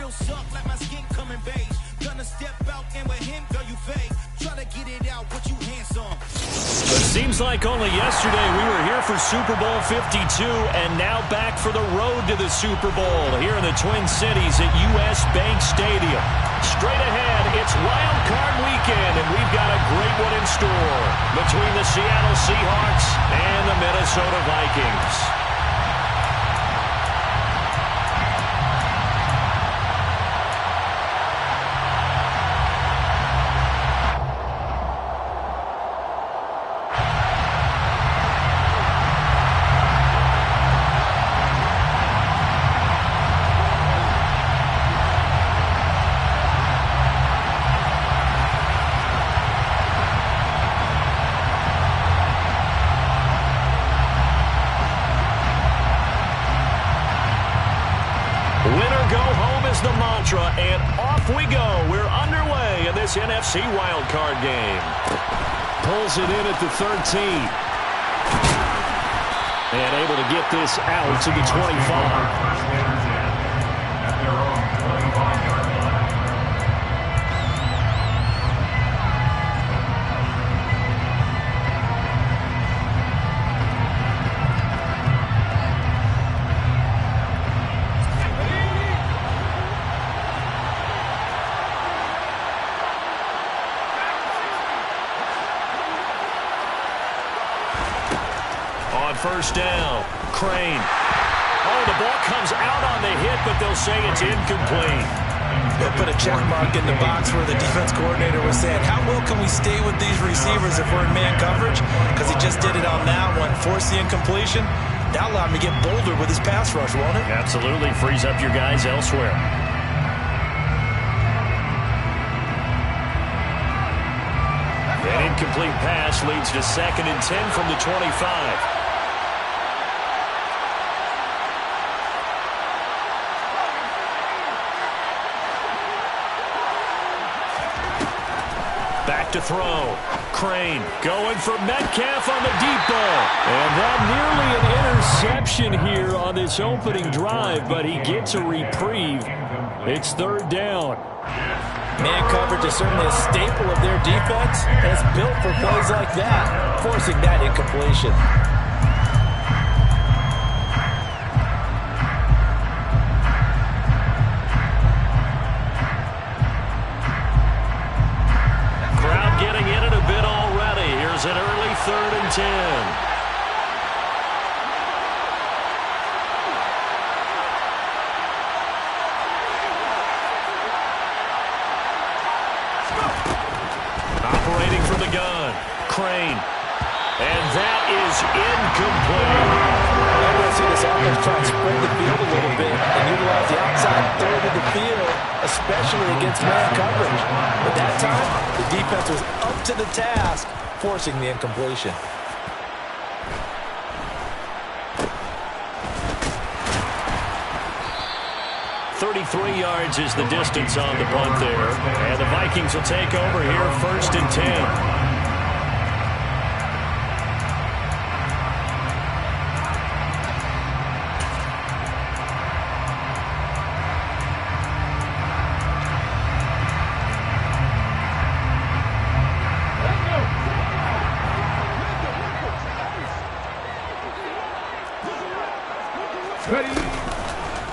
it'll suck like my skin coming beige. Gonna step out and with him, girl, you fake. Try to get it out, what you handsome. It seems like only yesterday we were here for Super Bowl 52 and now back for the road to the Super Bowl here in the Twin Cities at US Bank Stadium. Straight ahead, it's Wild Card Weekend, and we've got a great one in store between the Seattle Seahawks and the Minnesota Vikings. And off we go. We're underway in this NFC wildcard game. Pulls it in at the 13. And able to get this out to the 25. First down, Crane. Oh, the ball comes out on the hit, but they'll say it's incomplete. They'll put a check mark in the box where the defense coordinator was saying, how well can we stay with these receivers if we're in man coverage? Because he just did it on that one, forced the incompletion. That allowed him to get bolder with his pass rush, won't it? Absolutely, frees up your guys elsewhere. An incomplete pass leads to 2nd and 10 from the 25. Back to throw. Crane going for Metcalf on the deep ball. And that nearly an interception here on this opening drive, but he gets a reprieve. It's 3rd down. Man coverage is certainly a staple of their defense, and it's built for plays like that, forcing that incompletion. An early 3rd and 10. Operating from the gun, Crane. And that is incomplete. I'm going to see this offense try to spread the field a little bit and utilize the outside third of the field, especially against man coverage. But that time, the defense was up to the task, forcing the incompletion. .33 yards is the distance on the punt there. And the Vikings will take over here 1st and 10.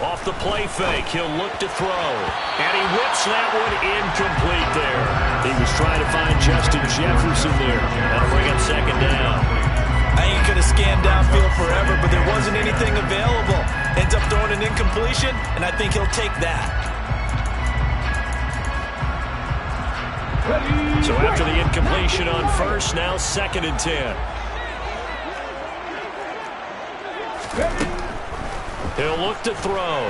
Off the play fake, he'll look to throw. And he whips that one incomplete there. He was trying to find Justin Jefferson there. That'll bring up 2nd down. I ain't going to scan downfield forever, but there wasn't anything available. Ends up throwing an incompletion, and I think he'll take that. So after the incompletion on 1st, now 2nd and 10. He'll look to throw.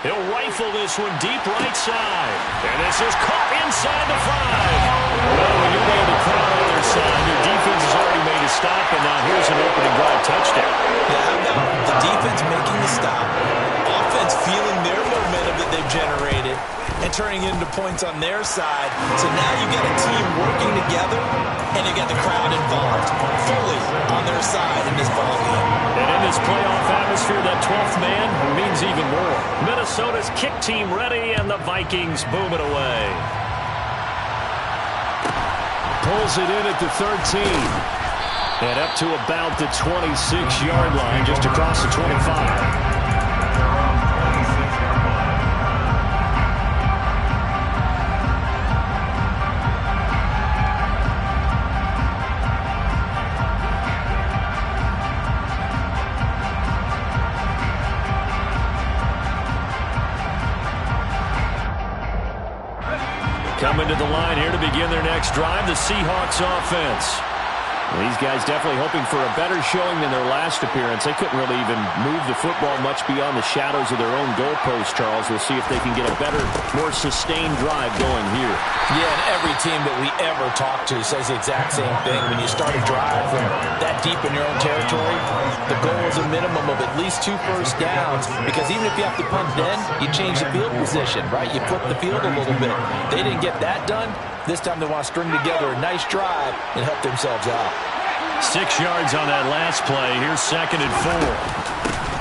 He'll rifle this one deep right side. And this is caught inside the 5. Well, when you're able to crowd on their side, your defense has already made a stop, and now here's an opening drive touchdown. Yeah, how about the defense making the stop, offense feeling their momentum that they've generated, and turning into points on their side. So now you get a team working together, and you get the crowd involved fully on their side in this ballgame. And in this playoff atmosphere, that 12th man means even more. Minnesota Minnesota's kick team ready, and the Vikings boom it away. Pulls it in at the 13. And up to about the 26-yard line, just across the 25. Coming to the line here to begin their next drive, the Seahawks offense. These guys definitely hoping for a better showing than their last appearance. They couldn't really even move the football much beyond the shadows of their own goalpost, Charles. We'll see if they can get a better, more sustained drive going here. Yeah, and every team that we ever talk to says the exact same thing. When you start a drive from that deep in your own territory, the goal is a minimum of at least 2 first downs, because even if you have to punt then, you change the field position, right? You flip the field a little bit. They didn't get that done. This time they want to string together a nice drive and help themselves out. 6 yards on that last play. Here's 2nd and 4.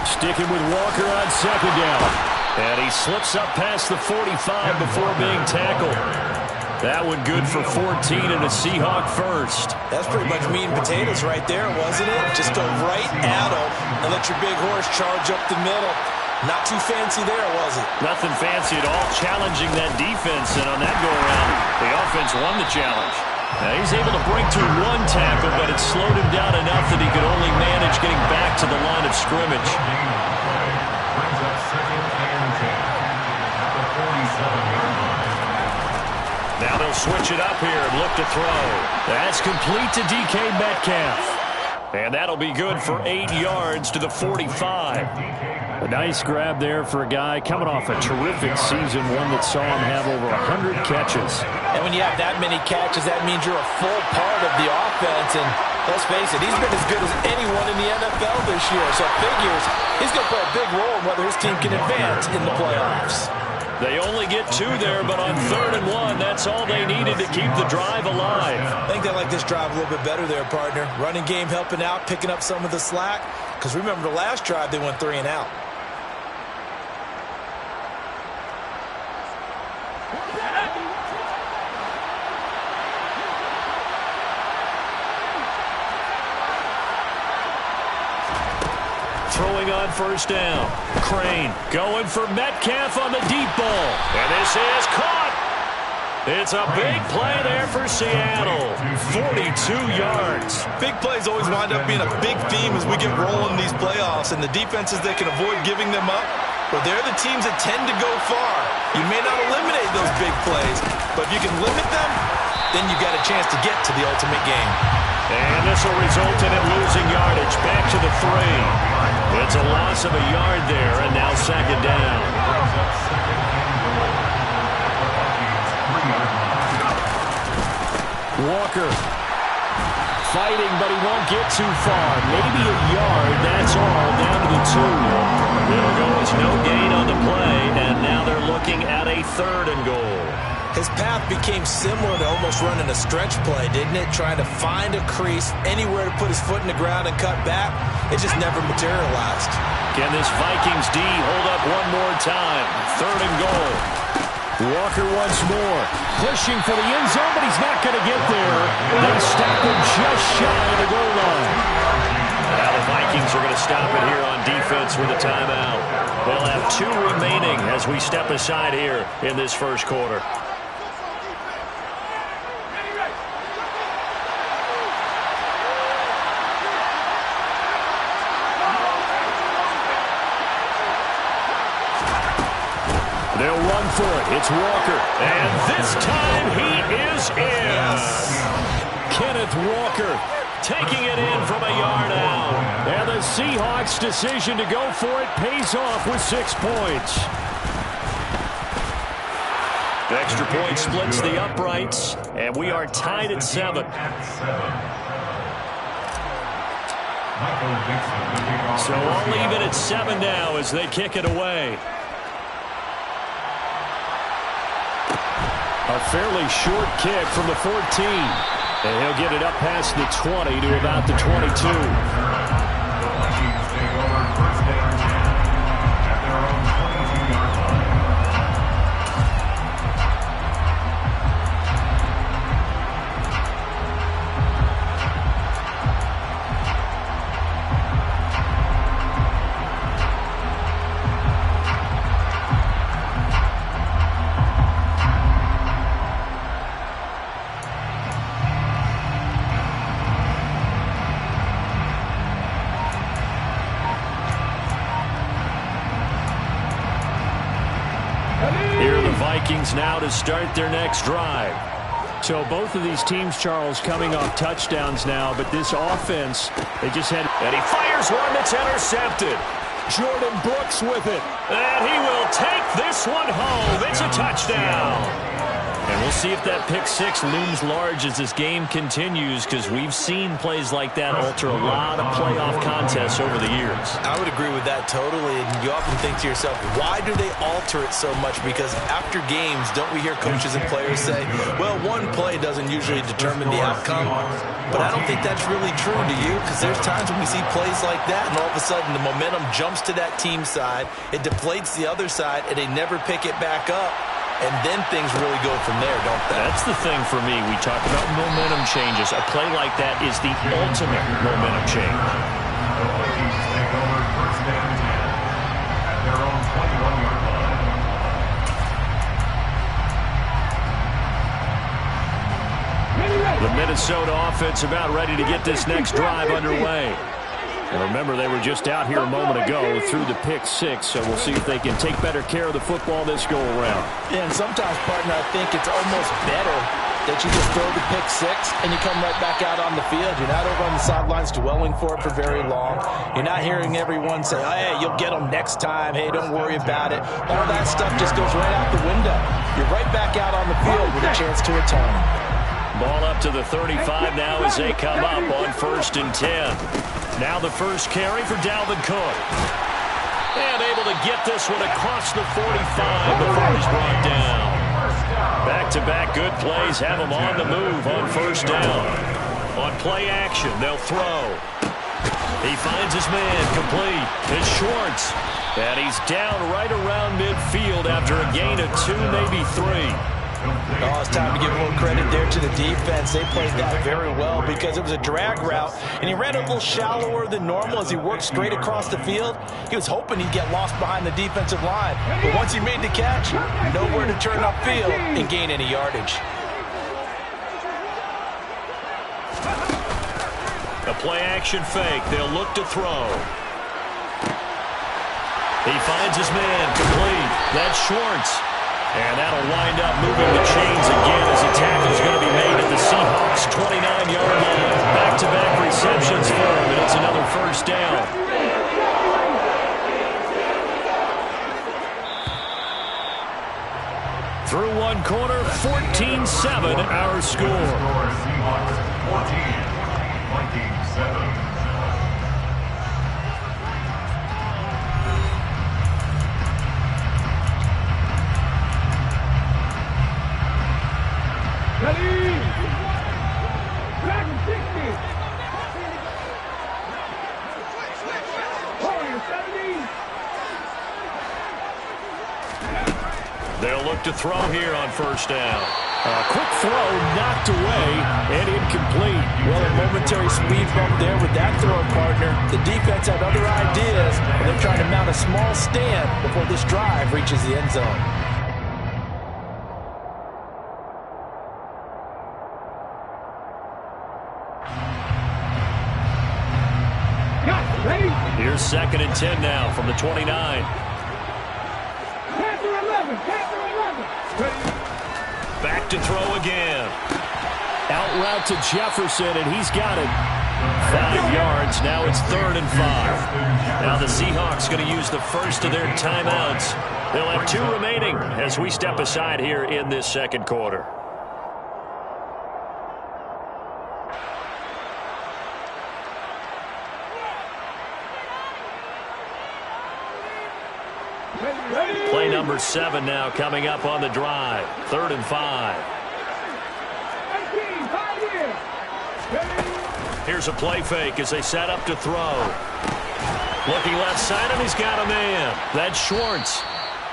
Sticking with Walker on 2nd down. And he slips up past the 45 before being tackled. That one good for 14 and a Seahawk first. That's pretty much meat and potatoes right there, wasn't it? Just go right at him and let your big horse charge up the middle. Not too fancy there, was it? Nothing fancy at all, challenging that defense, and on that go-around, the offense won the challenge. Now he's able to break through 1 tackle, but it slowed him down enough that he could only manage getting back to the line of scrimmage. Now they'll switch it up here and look to throw. That's complete to DK Metcalf. And that'll be good for 8 yards to the 45. A nice grab there for a guy coming off a terrific season, one that saw him have over 100 catches. And when you have that many catches, that means you're a full part of the offense. And let's face it, he's been as good as anyone in the NFL this year. So it figures he's going to play a big role in whether his team can advance in the playoffs. They only get 2 there, but on 3rd and 1, that's all they needed to keep the drive alive. I think they like this drive a little bit better there, partner. Running game helping out, picking up some of the slack. Because remember, the last drive, they went 3 and out. Throwing on 1st down. Crane going for Metcalf on the deep ball. And this is caught. It's a big play there for Seattle. 42 yards. Big plays always wind up being a big theme as we get rolling these playoffs. And the defenses that can avoid giving them up, well, they're the teams that tend to go far. You may not eliminate those big plays, but if you can limit them, then you got a chance to get to the ultimate game. And this will result in it losing yardage back to the 3. It's a loss of a yard there, and now 2nd down. Walker fighting, but he won't get too far. Maybe a yard, that's all, down to the 2. It'll go as no gain on the play, and now they're looking at a 3rd and goal. His path became similar to almost running a stretch play, didn't it? Trying to find a crease, anywhere to put his foot in the ground and cut back. It just never materialized. Can this Vikings D hold up one more time? 3rd and goal. Walker once more. Pushing for the end zone, but he's not going to get there. They stop him just shy of the goal line. Now the Vikings are going to stop it here on defense with a timeout. They'll have 2 remaining as we step aside here in this 1st quarter. They'll run for it. It's Walker. And this time he is in. Yes. Kenneth Walker taking it in from a yard out. And the Seahawks' decision to go for it pays off with 6 points. The extra point splits the uprights, and we are tied at 7. So all even at 7 now as they kick it away. A fairly short kick from the 14. And he'll get it up past the 20 to about the 22. Vikings now to start their next drive. So both of these teams, Charles, coming off touchdowns now, but this offense, they just had... And he fires one that's intercepted. Jordan Brooks with it. And he will take this one home. It's a touchdown. And we'll see if that pick six looms large as this game continues, because we've seen plays like that alter a lot of playoff contests over the years. I would agree with that totally. And you often think to yourself, why do they alter it so much? Because after games, don't we hear coaches and players say, well, one play doesn't usually determine the outcome. But I don't think that's really true, do you? Because there's times when we see plays like that, and all of a sudden the momentum jumps to that team side, it deflates the other side, and they never pick it back up. And then things really go from there, don't they? That's the thing for me. We talk about momentum changes. A play like that is the ultimate momentum change. The Minnesota offense about ready to get this next drive underway. And remember, they were just out here a moment ago through the pick six, so we'll see if they can take better care of the football this go-around. Yeah, and sometimes, partner, I think it's almost better that you just throw the pick six and you come right back out on the field. You're not over on the sidelines dwelling for it for very long. You're not hearing everyone say, oh, hey, you'll get them next time. Hey, don't worry about it. All that stuff just goes right out the window. You're right back out on the field with a chance to atone. Ball up to the 35 now as they come up on 1st and 10. Now the first carry for Dalvin Cook. And able to get this one across the 45 before he's brought down. Back-to-back good plays have him on the move on 1st down. On play action, they'll throw. He finds his man complete. It's Schwartz. And he's down right around midfield after a gain of 2, maybe 3. Oh, it's time to give a little credit there to the defense. They played that very well because it was a drag route, and he ran a little shallower than normal as he worked straight across the field. He was hoping he'd get lost behind the defensive line, but once he made the catch, nowhere to turn upfield and gain any yardage. A play-action fake. They'll look to throw. He finds his man complete. That's Schwartz. And that'll wind up moving the chains again as a tackle's going to be made at the Seahawks' 29-yard line. Back-to-back receptions for him, and it's another 1st down. Through one quarter, 14-7 our score. Seahawks 14, Vikings 7. Ready! Back 60! Warrior 70! They'll look to throw here on 1st down. A quick throw knocked away and incomplete. Well, a momentary speed bump there with that throw, partner. The defense had other ideas, and they're trying to mount a small stand before this drive reaches the end zone. Here's 2nd and 10 now from the 29. Back to throw again. Out route to Jefferson, and he's got it. 5 yards. Now it's 3rd and 5. Now the Seahawks going to use the first of their timeouts. They'll have 2 remaining as we step aside here in this 2nd quarter. Play number 7 now coming up on the drive. 3rd and 5. Here's a play fake as they set up to throw. Looking left side, and he's got a man. That's Schwartz.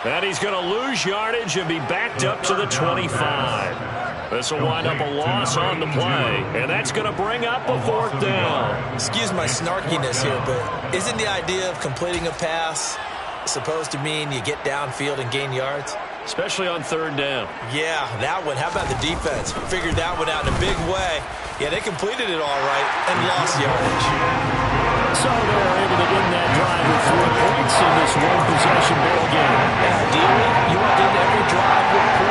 And he's going to lose yardage and be backed up to the 25. This will wind up a loss on the play, and that's going to bring up a 4th down. Excuse my snarkiness here, but isn't the idea of completing a pass supposed to mean you get downfield and gain yards? Especially on 3rd down. Yeah, that one. How about the defense? Figured that one out in a big way. Yeah, they completed it all right and lost yardage. So they're able to win that drive with 3 points in this one-possession ball game. And ideally, you want to end every drive with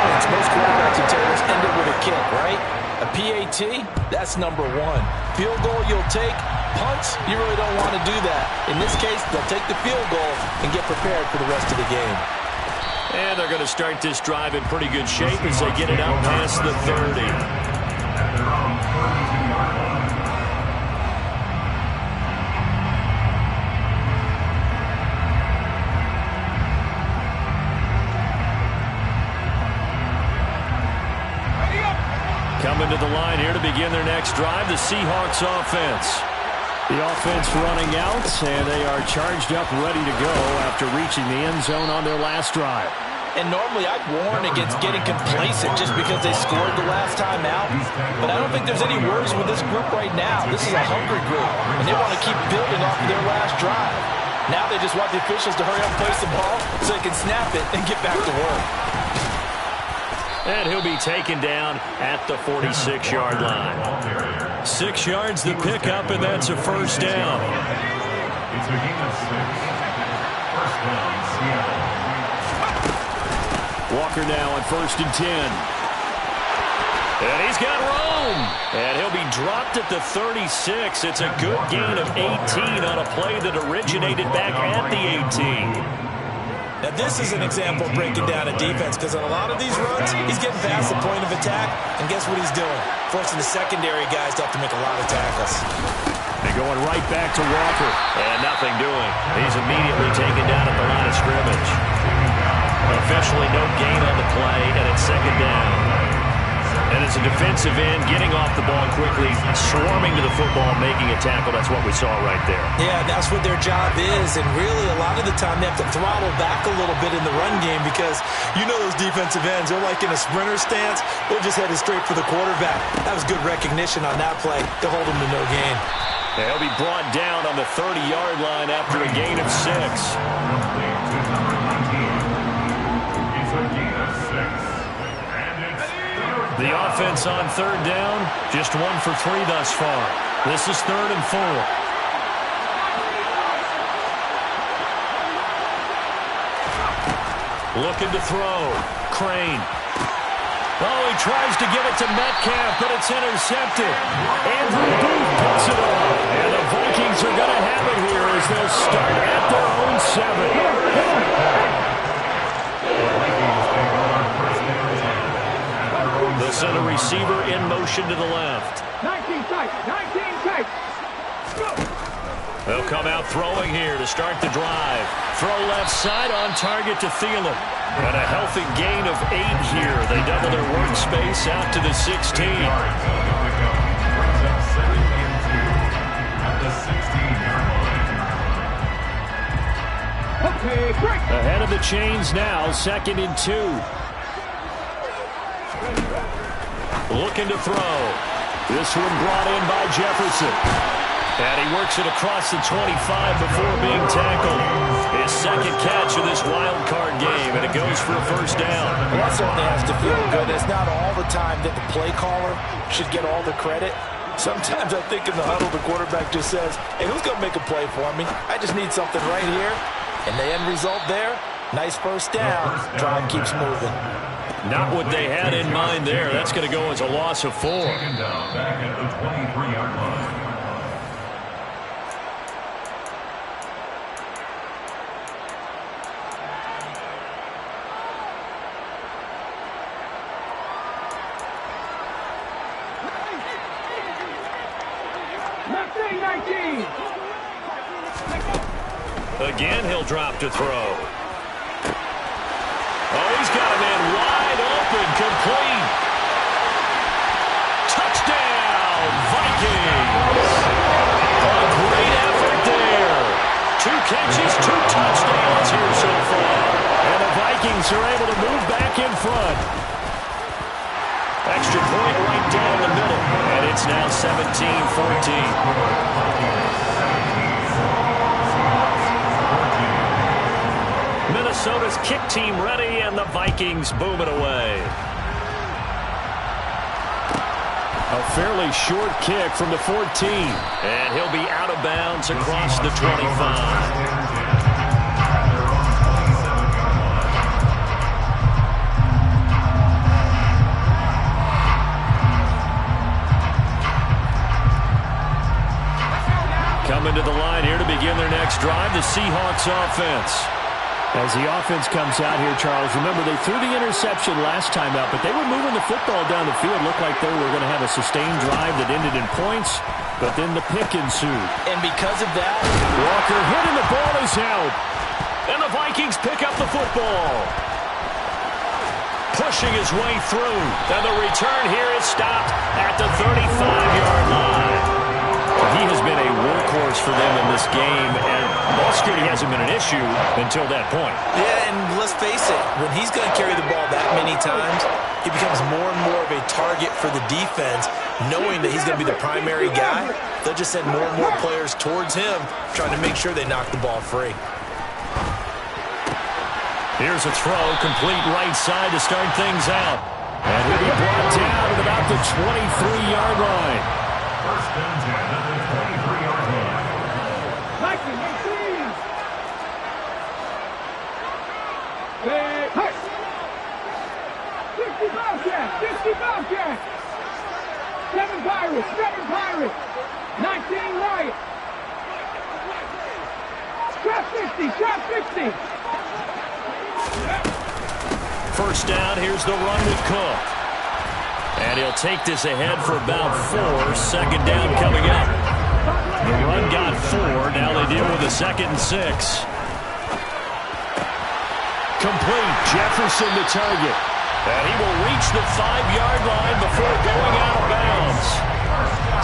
A PAT, that's number one. Field goal you'll take. Punts, you really don't want to do that. In this case, they'll take the field goal and get prepared for the rest of the game. And they're going to start this drive in pretty good shape as they get it out past the 30. At their own 32-yard line. Coming to the line here to begin their next drive, the Seahawks offense. The offense running out, and they are charged up, ready to go after reaching the end zone on their last drive. And normally I'd warn against getting complacent just because they scored the last time out. But I don't think there's any worries with this group right now. This is a hungry group, and they want to keep building off of their last drive. Now they just want the officials to hurry up and place the ball so they can snap it and get back to work. And he'll be taken down at the 46-yard line. 6 yards the pickup, and that's a first down. It's a gain of 6. First down, Seattle. Walker now on 1st and 10. And he's got room. And he'll be dropped at the 36. It's a good gain of 18 on a play that originated back at the 18. Now, this is an example of breaking down a defense because on a lot of these runs, he's getting past the point of attack, and guess what he's doing? Forcing the secondary guys to have to make a lot of tackles. They're going right back to Walker, and nothing doing. He's immediately taken down at the line of scrimmage. Officially no gain on the play, and it's second down. And as a defensive end, getting off the ball quickly, swarming to the football, making a tackle. That's what we saw right there. Yeah, that's what their job is. And really, a lot of the time, they have to throttle back a little bit in the run game because you know those defensive ends, they're like in a sprinter stance. They're just headed straight for the quarterback. That was good recognition on that play to hold him to no gain. Yeah, he'll be brought down on the 30-yard line after a gain of 6. It's a gain of 6. The offense on 3rd down, just 1 for 3 thus far. This is 3rd and 4. Looking to throw. Crane. Oh, he tries to give it to Metcalf, but it's intercepted. Andrew Booth puts it off. And the Vikings are going to have it here as they'll start at their own 7. They'll send a receiver in motion to the left. 19 tight, 19 tight. They'll come out throwing here to start the drive. Throw left side on target to Thielen. And a healthy gain of 8 here. They double their workspace out to the 16. Okay, break. Ahead of the chains now, 2nd and 2. Looking to throw. This one brought in by Jefferson. And he works it across the 25 before being tackled. His 2nd catch of this wild card game, and it goes for a first down. Well, that certainly has to feel good. It's not all the time that the play caller should get all the credit. Sometimes I think in the huddle, the quarterback just says, hey, who's going to make a play for me? I just need something right here. And the end result there, nice first down. Drive keeps moving. Not what they had in mind there. That's going to go as a loss of 4. Second down, back at the 23-yard line. Again, he'll drop to throw. Oh, he's got a man wide open, complete. Touchdown, Vikings. A great effort there. 2 catches, 2 touchdowns here so far. And the Vikings are able to move back in front. Extra point right down the middle. And it's now 17-14. Minnesota's kick team ready, and the Vikings boom it away. A fairly short kick from the 14. And he'll be out of bounds across the 25. Seahawks offense. As the offense comes out here, Charles, remember they threw the interception last time out, but they were moving the football down the field. Looked like they were going to have a sustained drive that ended in points, but then the pick ensued. And because of that, Walker hit and the ball is out. And the Vikings pick up the football. Pushing his way through. And the return here is stopped at the 35-yard line. He has been a workhorse for them in this game, and ball security hasn't been an issue until that point. yeah, and let's face it, when he's going to carry the ball that many times, he becomes more and more of a target for the defense, knowing that he's going to be the primary guy. They'll just send more and more players towards him, trying to make sure they knock the ball free. Here's a throw, complete right side to start things out. And he'll be brought down at about the 23-yard line. First and 10 at the 23-yard line. Vikings, hey! 60 Bobcats! 60 Bobcats! 7 Pirates! 7 Pirates! 19 Riot! Trap 60! Trap 60! First down, here's the run with Cook. And he'll take this ahead for about 4. Second down coming up. The run got 4. Now they deal with a 2nd and 6. Complete. Jefferson the target. And he will reach the 5-yard line before going out of bounds.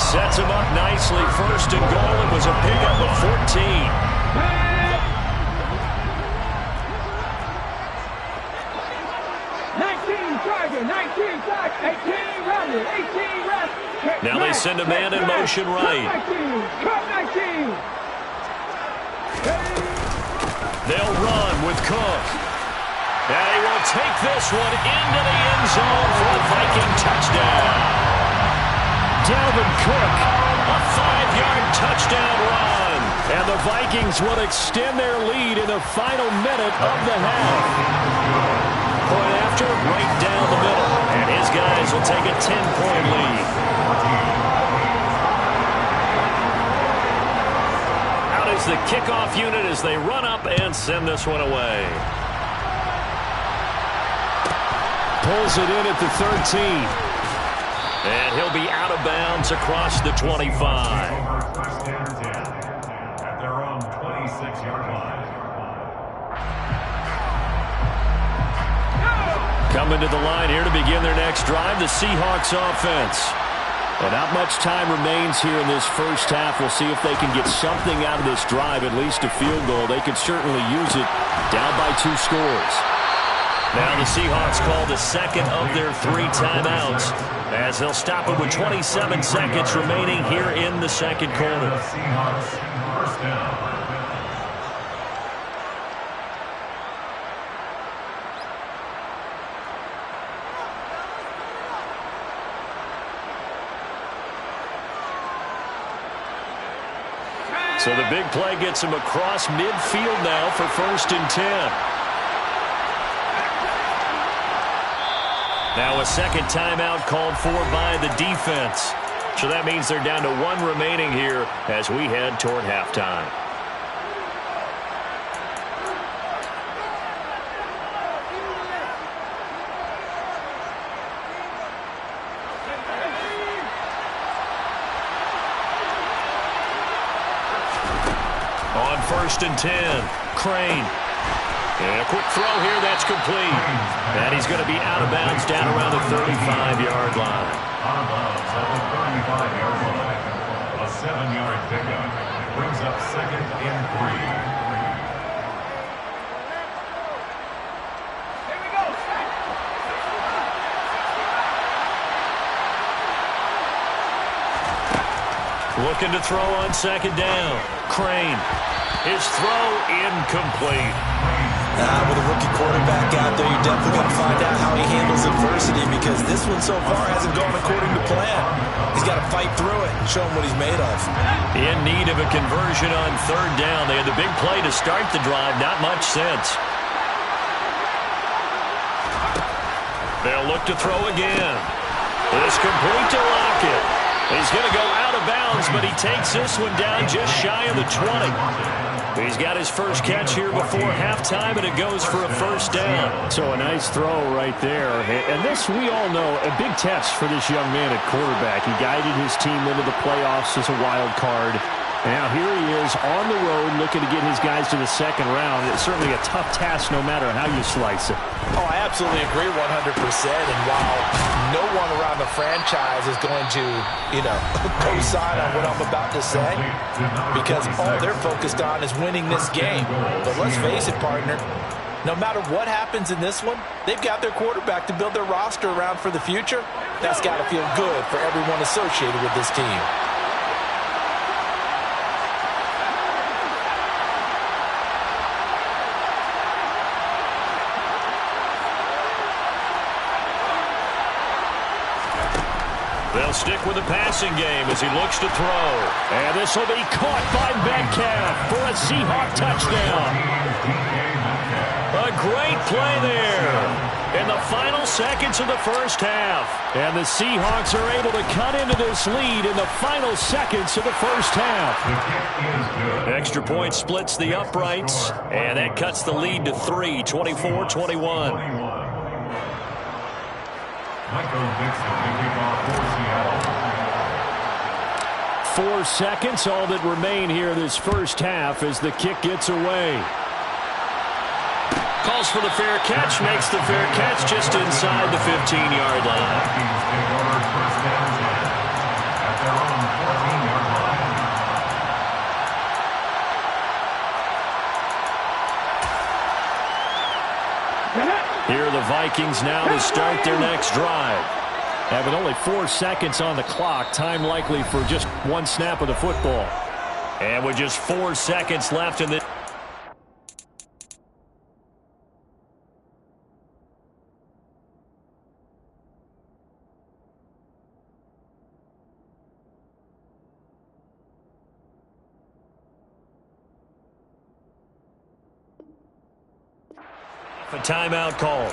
Sets him up nicely. First and goal. It was a pickup of 14. Now they send a man in motion right. They'll run with Cook. And he will take this one into the end zone for a Viking touchdown. Dalvin Cook, a 5-yard touchdown run. And the Vikings will extend their lead in the final minute of the half. Point after, right down the middle. And his guys will take a 10-point lead. Out is the kickoff unit as they run up and send this one away. Pulls it in at the 13. And he'll be out of bounds across the 25. First and 10 at their own 26-yard line. Coming to the line here to begin their next drive, the Seahawks offense. Well, not much time remains here in this first half. We'll see if they can get something out of this drive, at least a field goal. They can certainly use it down by 2 scores. Now the Seahawks call the second of their 3 timeouts as they'll stop it with 27 seconds remaining here in the second quarter. The Seahawks first down. So the big play gets him across midfield now for first and 10. Now a second timeout called for by the defense. So that means they're down to 1 remaining here as we head toward halftime. On first and 10, Crane. And a quick throw here, that's complete. And he's going to be out of bounds down around the 35-yard line. Out of bounds at the 35-yard line. A 7-yard pickup brings up second and 3. Looking to throw on second down. Crane. His throw incomplete. With a rookie quarterback out there, you're definitely going to find out how he handles adversity because this one so far hasn't gone according to plan. He's got to fight through it and show him what he's made of. In need of a conversion on third down. They had the big play to start the drive. Not much sense. They'll look to throw again. It's complete to Lockett. He's going to go out of bounds, but he takes this one down just shy of the 20. He's got his first catch here before halftime, and it goes for a first down. So a nice throw right there. And this, we all know, a big test for this young man at quarterback. He guided his team into the playoffs as a wild card. Now here he is on the road looking to get his guys to the second round. It's certainly a tough task no matter how you slice it. Oh, I absolutely agree 100%. And while no one around the franchise is going to, co-sign on what I'm about to say, because all they're focused on is winning this game. But let's face it, partner, no matter what happens in this one, they've got their quarterback to build their roster around for the future. That's got to feel good for everyone associated with this team. They'll stick with the passing game as he looks to throw. And this will be caught by Metcalf for a Seahawk touchdown. A great play there in the final seconds of the first half. And the Seahawks are able to cut into this lead in the final seconds of the first half. Extra point splits the uprights, and that cuts the lead to 3, 24-21. 4 seconds, all that remain here this first half as the kick gets away. Calls for the fair catch, makes the fair catch just inside the 15-yard line. Here are the Vikings now to start their next drive. And with only 4 seconds on the clock, time likely for just one snap of the football. And with just 4 seconds left in the... A timeout call.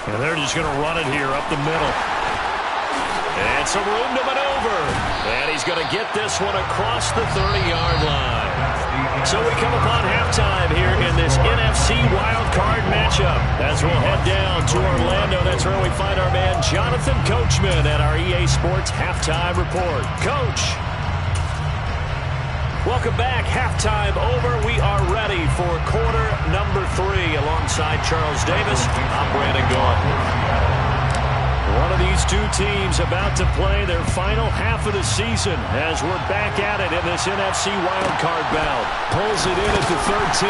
And they're just going to run it here up the middle. And some room to maneuver. And he's going to get this one across the 30-yard line. So we come upon halftime here in this NFC wildcard matchup. As we'll head down to Orlando, that's where we find our man Jonathan Coachman at our EA Sports Halftime Report. Coach. Welcome back. Halftime over. We are ready for quarter number 3 alongside Charles Davis. I'm Brandon Gault. One of these two teams about to play their final half of the season as we're back at it in this NFC wildcard bout. Pulls it in at the 13.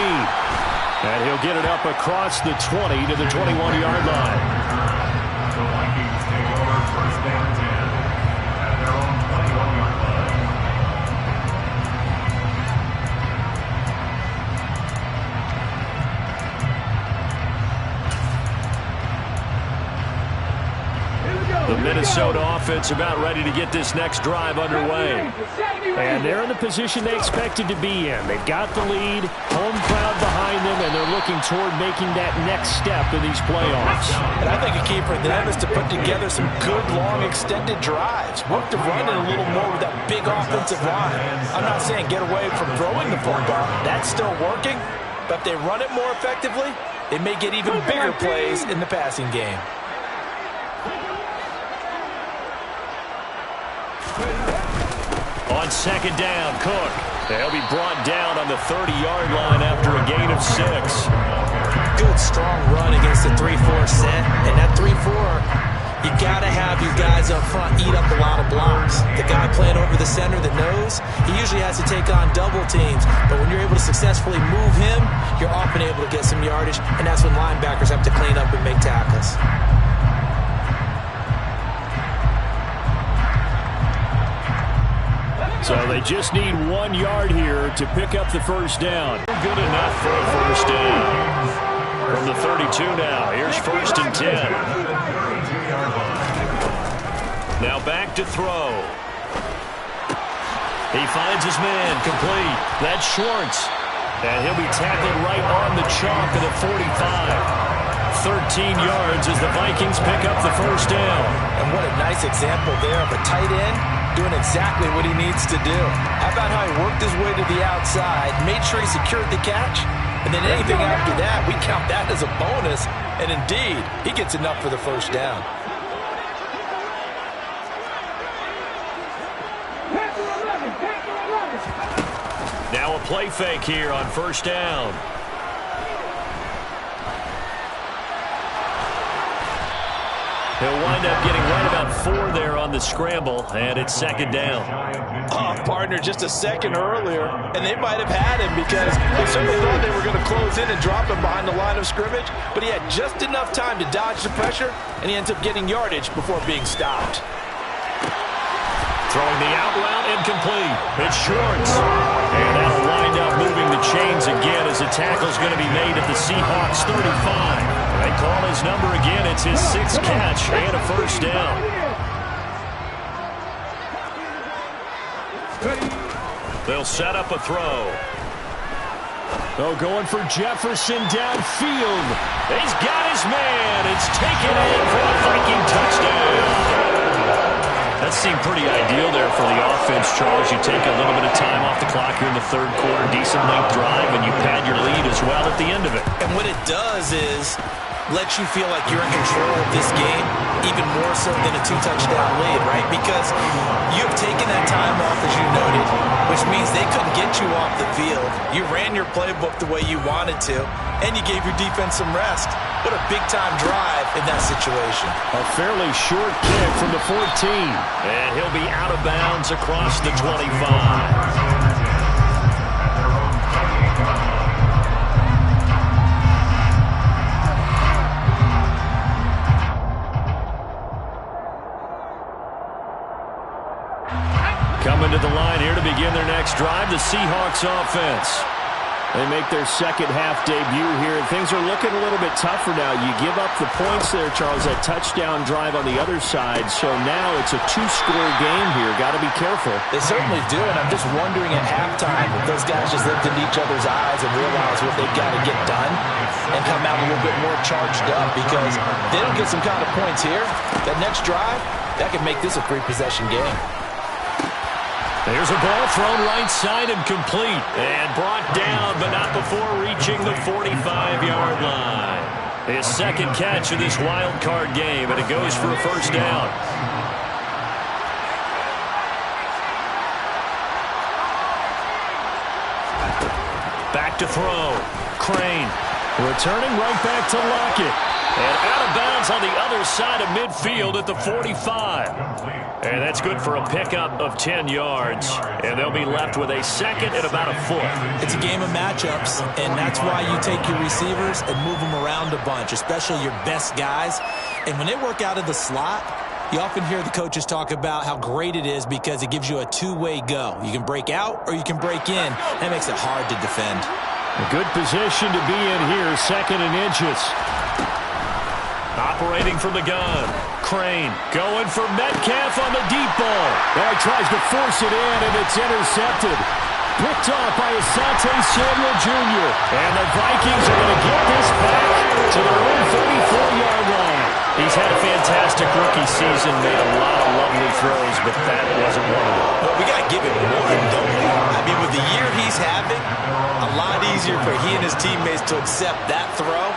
And he'll get it up across the 20 to the 21-yard line. The Vikings take over first down 10 at their own 21-yard line. The Minnesota offense about ready to get this next drive underway. And they're in the position they expected to be in. They've got the lead, home crowd behind them, and they're looking toward making that next step in these playoffs. And I think a key for them is to put together some good, long, extended drives. Work the run in a little more with that big offensive line. I'm not saying get away from throwing the football. That's still working. But if they run it more effectively, they may get even bigger plays in the passing game. On second down, Cook. They'll be brought down on the 30-yard line after a gain of 6. Good, strong run against the 3-4 set. And that 3-4, you got to have your guys up front eat up a lot of blocks. The guy playing over the center, the nose, he usually has to take on double teams. But when you're able to successfully move him, you're often able to get some yardage. And that's when linebackers have to clean up and make tackles. So they just need 1 yard here to pick up the first down. Good enough for a first down. From the 32 now, here's 1st and 10. Now back to throw. He finds his man, complete. That's Schwartz. And he'll be tackled right on the chalk of the 45. 13 yards as the Vikings pick up the 1st down. And what a nice example there of a tight end doing exactly what he needs to do. How about how he worked his way to the outside, made sure he secured the catch, and then anything after that, we count that as a bonus. And indeed, he gets enough for the 1st down. Now a play fake here on 1st down. He'll wind up getting right about 4 there on the scramble, and it's 2nd down. Oh, partner, just a second earlier, and they might have had him because they certainly thought they were going to close in and drop him behind the line of scrimmage, but he had just enough time to dodge the pressure, and he ends up getting yardage before being stopped. Throwing the out route incomplete. It's Schwartz. And that'll wind up moving the chains again as the tackle's going to be made at the Seahawks 35. They call his number again. It's his 6th catch and a 1st down. They'll set up a throw. Oh, going for Jefferson downfield. He's got his man. It's taken in for a Viking touchdown. That seemed pretty ideal there for the offense, Charles. You take a little bit of time off the clock here in the 3rd quarter, decent length drive, and you pad your lead as well at the end of it. And what it does is let you feel like you're in control of this game, even more so than a 2-touchdown lead, right? Because you've taken that time off, as you noted, which means they couldn't get you off the field. You ran your playbook the way you wanted to, and you gave your defense some rest. What a big-time drive in that situation. A fairly short kick from the 14. And he'll be out of bounds across the 25. Coming to the line here to begin their next drive, the Seahawks offense. They make their 2nd half debut here, and things are looking a little bit tougher now. You give up the points there, Charles, that touchdown drive on the other side, so now it's a 2-score game here. Got to be careful. They certainly do, and I'm just wondering at halftime if those guys just looked into each other's eyes and realized what they've got to get done and come out a little bit more charged up, because they don't get some kind of points here. That next drive, that could make this a 3-possession game. There's a ball thrown right side and complete. And brought down, but not before reaching the 45-yard line. His 2nd catch of this wild card game, and it goes for a 1st down. Back to throw. Crane. Returning right back to Lockett. And out of bounds on the other side of midfield at the 45. And that's good for a pickup of 10 yards. And they'll be left with a 2nd and about a foot. It's a game of matchups, and that's why you take your receivers and move them around a bunch, especially your best guys. And when they work out of the slot, you often hear the coaches talk about how great it is because it gives you a 2-way go. You can break out or you can break in. That makes it hard to defend. A good position to be in here, 2nd and inches. Operating from the gun. Crane going for Metcalf on the deep ball. Now he tries to force it in, and it's intercepted. Picked off by Asante Samuel Jr. And the Vikings are going to get this back to their own 34-yard line. He's had a fantastic rookie season, made a lot of lovely throws, but that wasn't one of them. Well, we got to give it one, don't we? I mean, with the year he's having, a lot easier for he and his teammates to accept that throw.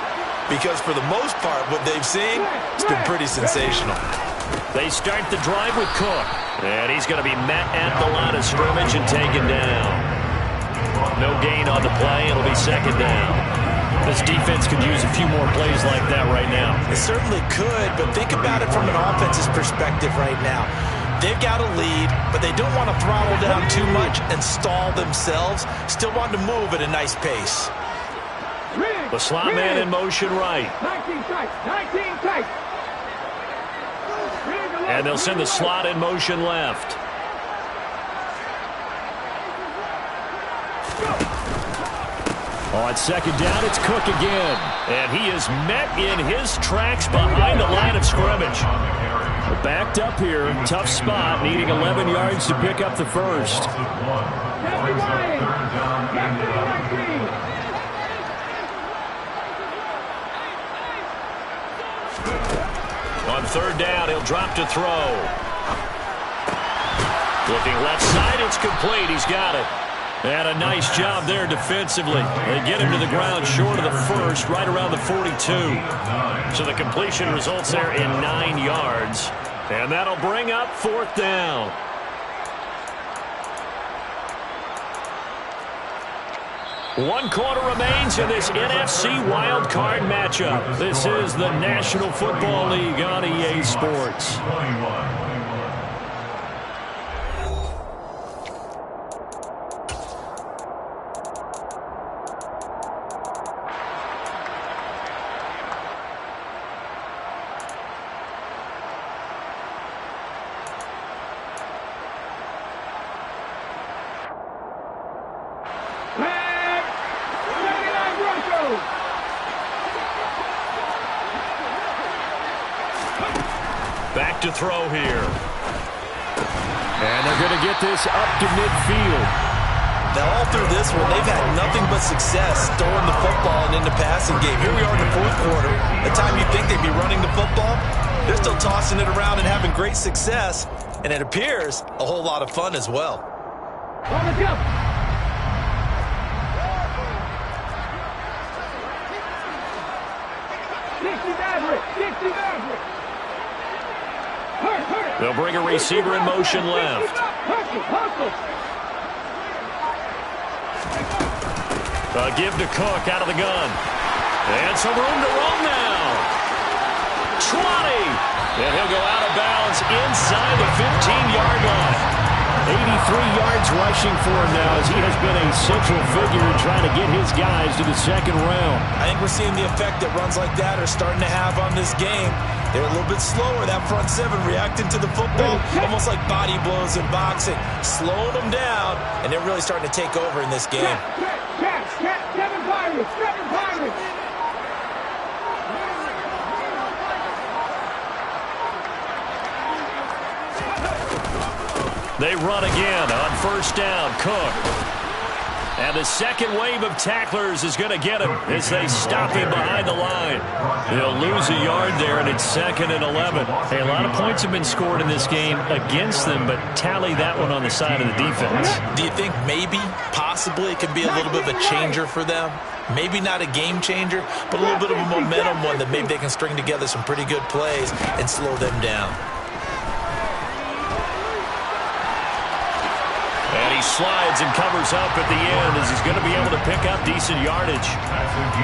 Because for the most part, what they've seen, it's been pretty sensational. They start the drive with Cook. And he's going to be met at the line of scrimmage and taken down. No gain on the play. It'll be 2nd down. This defense could use a few more plays like that right now. It certainly could, but think about it from an offense's perspective right now. They've got a lead, but they don't want to throttle down too much and stall themselves. Still want to move at a nice pace. The slot man in motion right. 19 tight. And they'll send the slot in motion left. On second down, it's Cook again. And he is met in his tracks behind the line of scrimmage. Backed up here, tough spot, needing 11 yards to pick up the first. On third down, he'll drop to throw. Looking left side, it's complete. He's got it. And a nice job there defensively. They get him to the ground short of the first, right around the 42. So the completion results there in 9 yards. And that'll bring up fourth down. One quarter remains in this NFC wildcard matchup. This is the National Football League on EA Sports. Back to throw here. And they're going to get this up to midfield. Now, all through this one, they've had nothing but success throwing the football and in the passing game. Here we are in the fourth quarter. The time you think they'd be running the football, they're still tossing it around and having great success. And it appears a whole lot of fun as well. On the jump. They'll bring a receiver in motion left. Give to Cook out of the gun. And some room to roam now. 20. And he'll go out of bounds inside the 15-yard line. 83 yards rushing for him now as he has been a central figure trying to get his guys to the second round. I think we're seeing the effect that runs like that are starting to have on this game. They're a little bit slower, that front seven, reacting to the football, almost like body blows in boxing, slowing them down, and they're really starting to take over in this game. Seven Pirates. They run again on first down. Cook. And the second wave of tacklers is going to get him as they stop him behind the line. They'll lose a yard there, and it's 2nd and 11. Hey, a lot of points have been scored in this game against them, but tally that one on the side of the defense. Do you think maybe, possibly, it could be a little bit of a changer for them? Maybe not a game changer, but a little bit of a momentum one that maybe they can string together some pretty good plays and slow them down. And he slides and covers up at the end as he's going to be able to pick up decent yardage.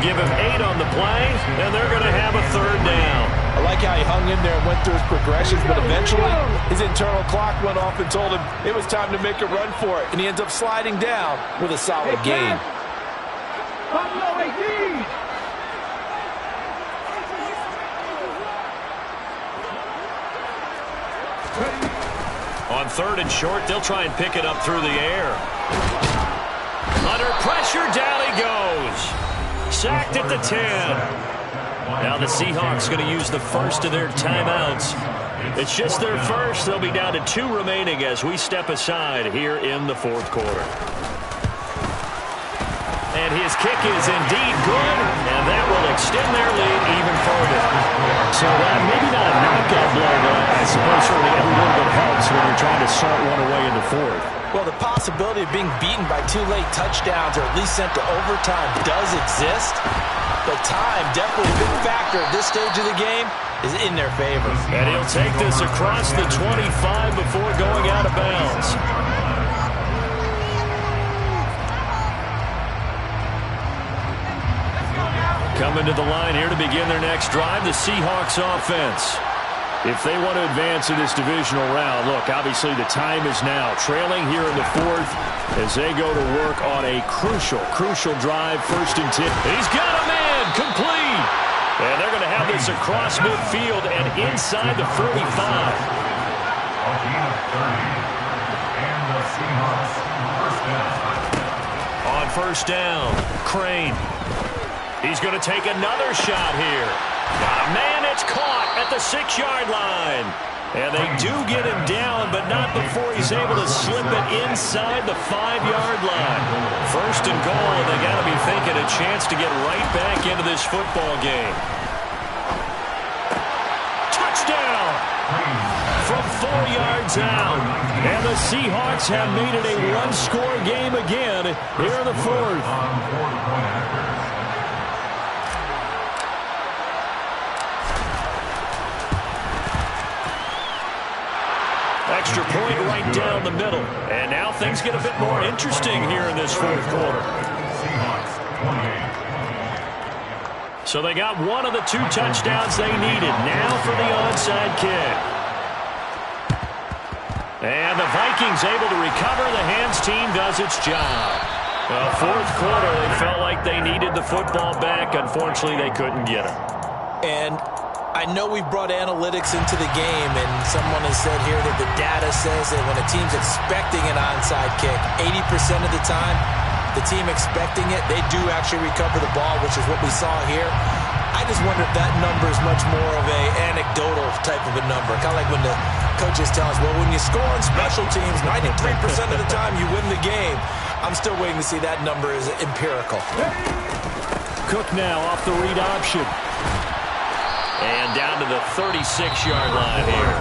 Give him 8 on the play, and they're going to have a third down. I like how he hung in there and went through his progressions, but eventually his internal clock went off and told him it was time to make a run for it, and he ends up sliding down with a solid gain. On third and short, they'll try and pick it up through the air. Under pressure, down he goes. Sacked at the 10. Now the Seahawks going to use the first of their timeouts. It's just their first. They'll be down to 2 remaining as we step aside here in the fourth quarter. And his kick is indeed good, and that will extend their lead even further. So maybe not a knockout blow, but I suppose certainly every little bit helps when you're trying to salt one away in the fourth. Well, the possibility of being beaten by 2 late touchdowns or at least sent to overtime does exist, but time, definitely a big factor at this stage of the game, is in their favor. And he'll take this across the 25 before going out of bounds. Coming to the line here to begin their next drive, the Seahawks offense. If they want to advance in this divisional round, look, obviously the time is now. Trailing here in the fourth as they go to work on a crucial drive, 1st and 10. He's got a man, complete. And they're going to have this across midfield and inside the 45. A gain of 30. And the Seahawks first down. On On first down, Crane. He's going to take another shot here. Man, it's caught at the 6-yard line. And they do get him down, but not before he's able to slip it inside the 5-yard line. First and goal, and they got to be thinking a chance to get right back into this football game. Touchdown! From 4 yards out. And the Seahawks have made it a one-score game again here in the fourth. Extra point right down the middle. And now things get a bit more interesting here in this fourth quarter. So they got one of the 2 touchdowns they needed. Now for the onside kick. And the Vikings able to recover. The hands team does its job. Fourth quarter, they felt like they needed the football back. Unfortunately, they couldn't get it. And I know we brought analytics into the game, and someone has said here that the data says that when a team's expecting an onside kick, 80% of the time, the team expecting it, they do actually recover the ball, which is what we saw here. I just wonder if that number is much more of a anecdotal type of a number. Kind of like when the coaches tell us, well, when you score on special teams, 93% of the time you win the game. I'm still waiting to see that number is empirical. Cook now off the read option. And down to the 36-yard line here.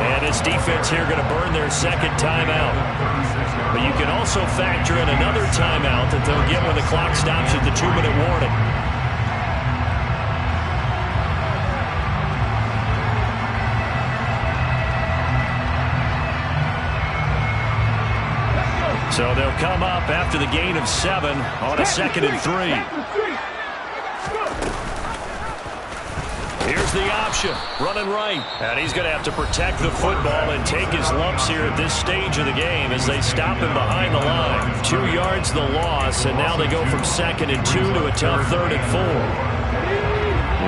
And this defense here going to burn their second timeout. But you can also factor in another timeout that they'll get when the clock stops at the 2-minute warning. So they'll come up after the gain of 7 on a 2nd and 3. Here's the option, running right. And he's going to have to protect the football and take his lumps here at this stage of the game as they stop him behind the line. 2 yards the loss, and now they go from 2nd and 2 to a tough 3rd and 4.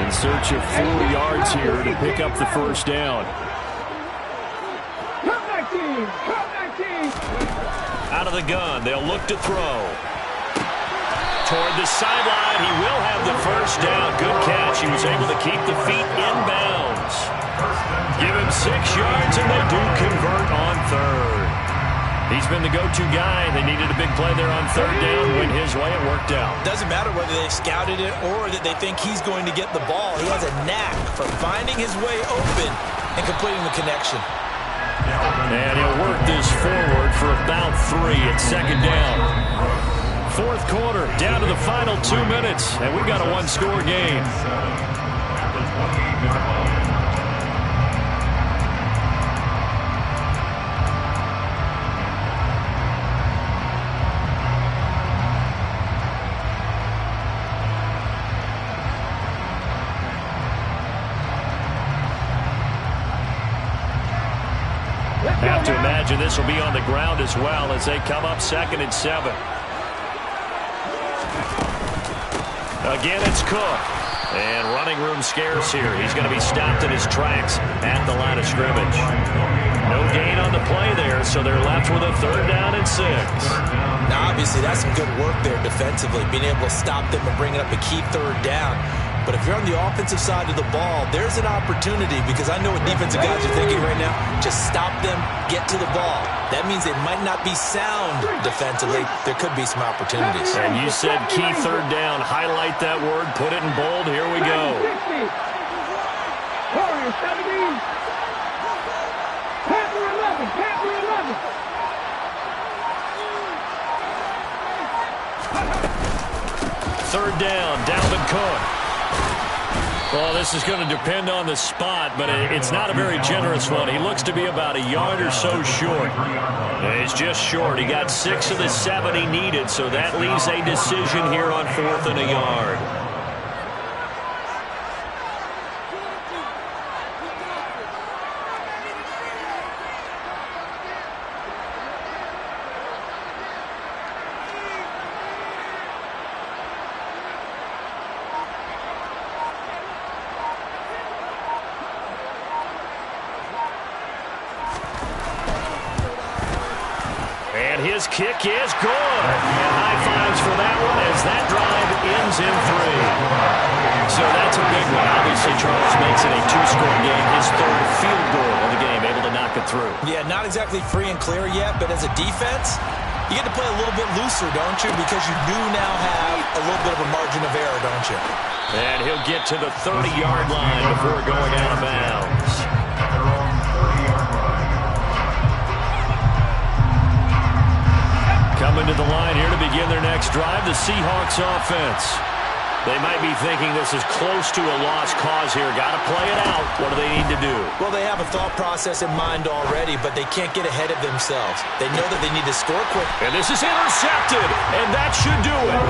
In search of 4 yards here to pick up the first down. Out of the gun, they'll look to throw. Toward the sideline, he will have the first down. Good catch. He was able to keep the feet inbounds. Give him 6 yards, and they do convert on 3rd. He's been the go-to guy. They needed a big play there on 3rd down. Went his way. It worked out. Doesn't matter whether they scouted it or that they think he's going to get the ball. He has a knack for finding his way open and completing the connection. And he'll work this forward for about 3 at 2nd down. Fourth quarter, down to the final 2 minutes, and we've got a one-score game. Have to imagine this will be on the ground as well as they come up 2nd and 7. Again, it's Cook. And running room scarce here. He's going to be stopped in his tracks at the line of scrimmage. No gain on the play there, so they're left with a 3rd down and 6. Now, obviously, that's some good work there defensively, being able to stop them and bring it up a key 3rd down. But if you're on the offensive side of the ball, there's an opportunity because I know what defensive guys are thinking right now. Just stop them, get to the ball. That means it might not be sound defensively. There could be some opportunities. And you said key 3rd down. Highlight that word. Put it in bold. Here we go. Warriors 17. Panther 11. Panther 11. 3rd down. Dalvin Cook. Well, this is going to depend on the spot, but it's not a very generous one. He looks to be about a yard or so short. He's just short. He got 6 of the 7 he needed, so that leaves a decision here on 4th and a yard. his kick is good. And high fives for that one as that drive ends in 3. So that's a big one. Obviously, Charles makes it a 2-score game. His third field goal of the game, able to knock it through. Yeah, not exactly free and clear yet, but as a defense, you get to play a little bit looser, don't you? Because you do now have a little bit of a margin of error, don't you? And he'll get to the 30-yard line before going out of bounds. Coming to the line here to begin their next drive, the Seahawks offense. They might be thinking this is close to a lost cause here. Got to play it out. What do they need to do? Well, they have a thought process in mind already, but they can't get ahead of themselves. They know that they need to score quick. And this is intercepted, and that should do it.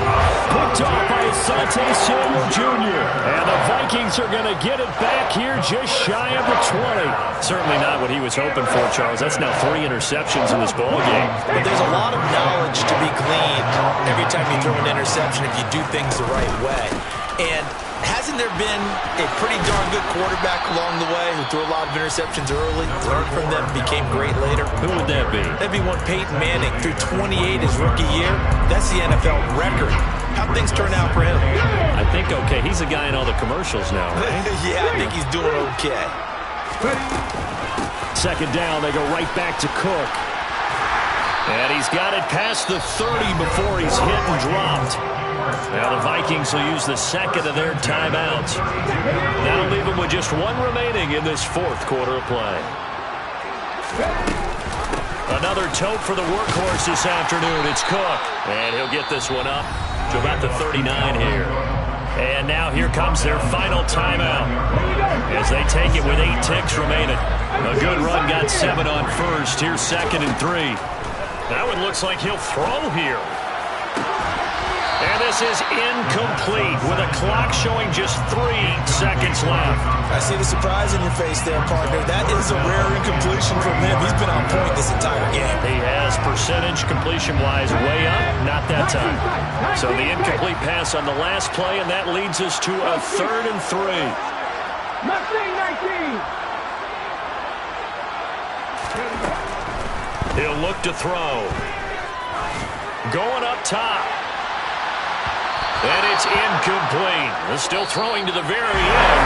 Picked off by Asante Samuel Jr. And the Vikings are going to get it back here just shy of the 20. Certainly not what he was hoping for, Charles. That's now 3 interceptions in this ballgame. But there's a lot of knowledge to be gleaned every time you throw an interception if you do things the right way. And hasn't there been a pretty darn good quarterback along the way who threw a lot of interceptions early, learned from them, became great later? Who would that be? That'd be one Peyton Manning threw 28 his rookie year. That's the NFL record. How'd things turn out for him? I think okay. He's a guy in all the commercials now, right? Yeah, I think he's doing okay. Second down, they go right back to Cook. And he's got it past the 30 before he's hit and dropped. Now the Vikings will use the second of their timeouts. That'll leave them with just 1 remaining in this 4th quarter of play. Another tote for the workhorse this afternoon. It's Cook. And he'll get this one up to about the 39 here. And now here comes their final timeout as they take it with 8 ticks remaining. A good run, got 7 on first. Here's 2nd and 3. That one looks like he'll throw here. And this is incomplete with a clock showing just 3 seconds left. I see the surprise in your face there, partner. That is a rare incompletion from him. He's been on point this entire game. He has percentage completion-wise way up, not that time. So the incomplete pass on the last play, and that leads us to a 3rd and 3. Mustang 19. He'll look to throw. Going up top. And it's incomplete. They're still throwing to the very end.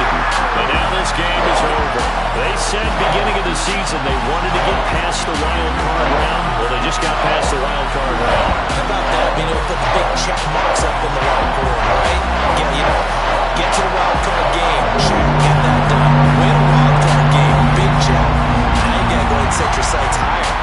But now this game is over. They said beginning of the season they wanted to get past the wild card round. Well, they just got past the wild card round. How about that? Being able to put big check marks up in the locker room, right? Get to the wild card game. Check, get that done. Win a wild card game. Big check. Now you got to go and set your sights higher.